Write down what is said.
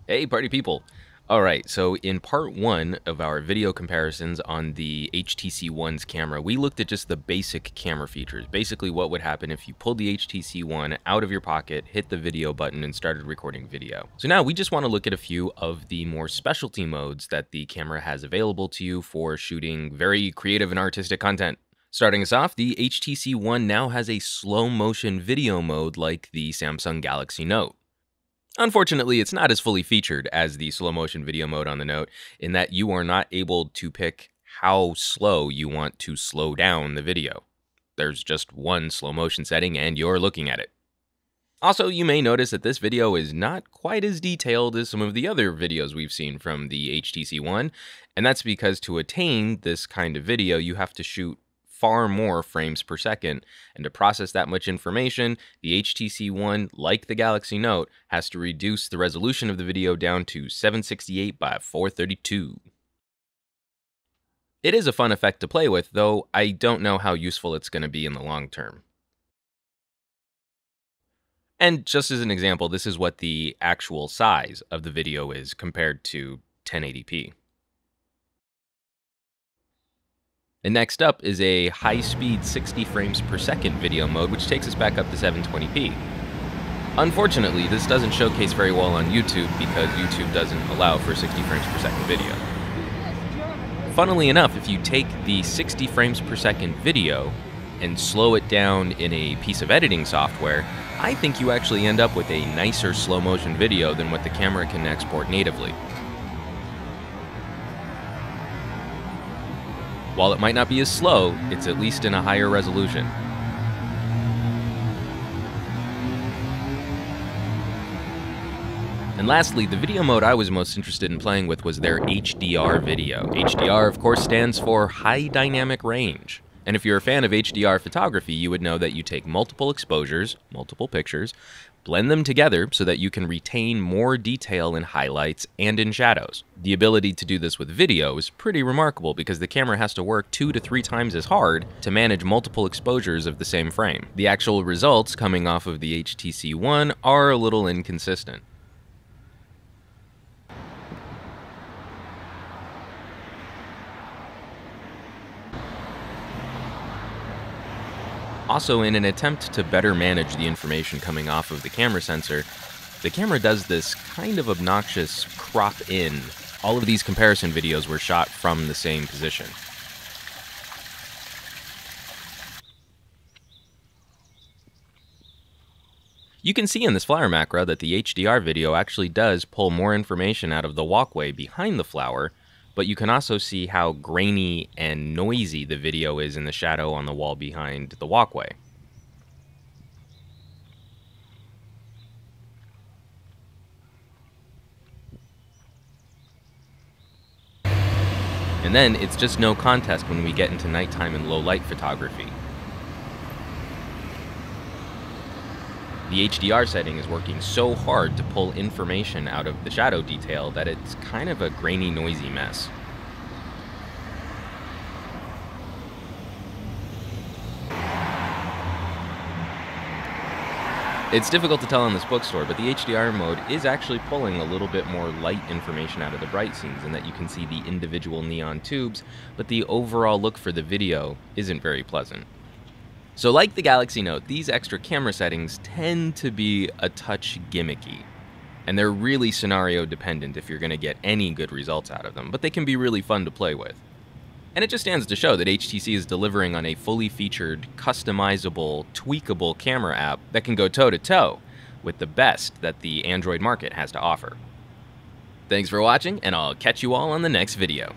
Hey, party people! Alright, so in part 1 of our video comparisons on the HTC One's camera, we looked at just the basic camera features. Basically what would happen if you pulled the HTC One out of your pocket, hit the video button, and started recording video. So now we just want to look at a few of the more specialty modes that the camera has available to you for shooting very creative and artistic content. Starting us off, the HTC One now has a slow motion video mode like the Samsung Galaxy Note. Unfortunately, it's not as fully featured as the slow motion video mode on the Note, in that you are not able to pick how slow you want to slow down the video. There's just one slow motion setting and you're looking at it. Also, you may notice that this video is not quite as detailed as some of the other videos we've seen from the HTC One, and that's because to attain this kind of video, you have to shoot far more frames per second, and to process that much information, the HTC One, like the Galaxy Note, has to reduce the resolution of the video down to 768 by 432. It is a fun effect to play with, though I don't know how useful it's going to be in the long term. And just as an example, this is what the actual size of the video is compared to 1080p. And next up is a high-speed 60 frames per second video mode, which takes us back up to 720p. Unfortunately, this doesn't showcase very well on YouTube because YouTube doesn't allow for 60 frames per second video. Funnily enough, if you take the 60 frames per second video and slow it down in a piece of editing software, I think you actually end up with a nicer slow motion video than what the camera can export natively. While it might not be as slow, it's at least in a higher resolution. And lastly, the video mode I was most interested in playing with was their HDR video. HDR, of course, stands for High Dynamic Range. And if you're a fan of HDR photography, you would know that you take multiple exposures, multiple pictures, blend them together so that you can retain more detail in highlights and in shadows. The ability to do this with video is pretty remarkable because the camera has to work 2 to 3 times as hard to manage multiple exposures of the same frame. The actual results coming off of the HTC One are a little inconsistent. Also, in an attempt to better manage the information coming off of the camera sensor, the camera does this kind of obnoxious crop in. All of these comparison videos were shot from the same position. You can see in this flower macro that the HDR video actually does pull more information out of the walkway behind the flower, but you can also see how grainy and noisy the video is in the shadow on the wall behind the walkway. And then it's just no contest when we get into nighttime and low light photography. The HDR setting is working so hard to pull information out of the shadow detail that it's kind of a grainy, noisy mess. It's difficult to tell in this bookstore, but the HDR mode is actually pulling a little bit more light information out of the bright scenes, in that you can see the individual neon tubes, but the overall look for the video isn't very pleasant. So like the Galaxy Note, these extra camera settings tend to be a touch gimmicky, and they're really scenario dependent if you're going to get any good results out of them, but they can be really fun to play with. And it just stands to show that HTC is delivering on a fully featured, customizable, tweakable camera app that can go toe-to-toe with the best that the Android market has to offer. Thanks for watching, and I'll catch you all on the next video.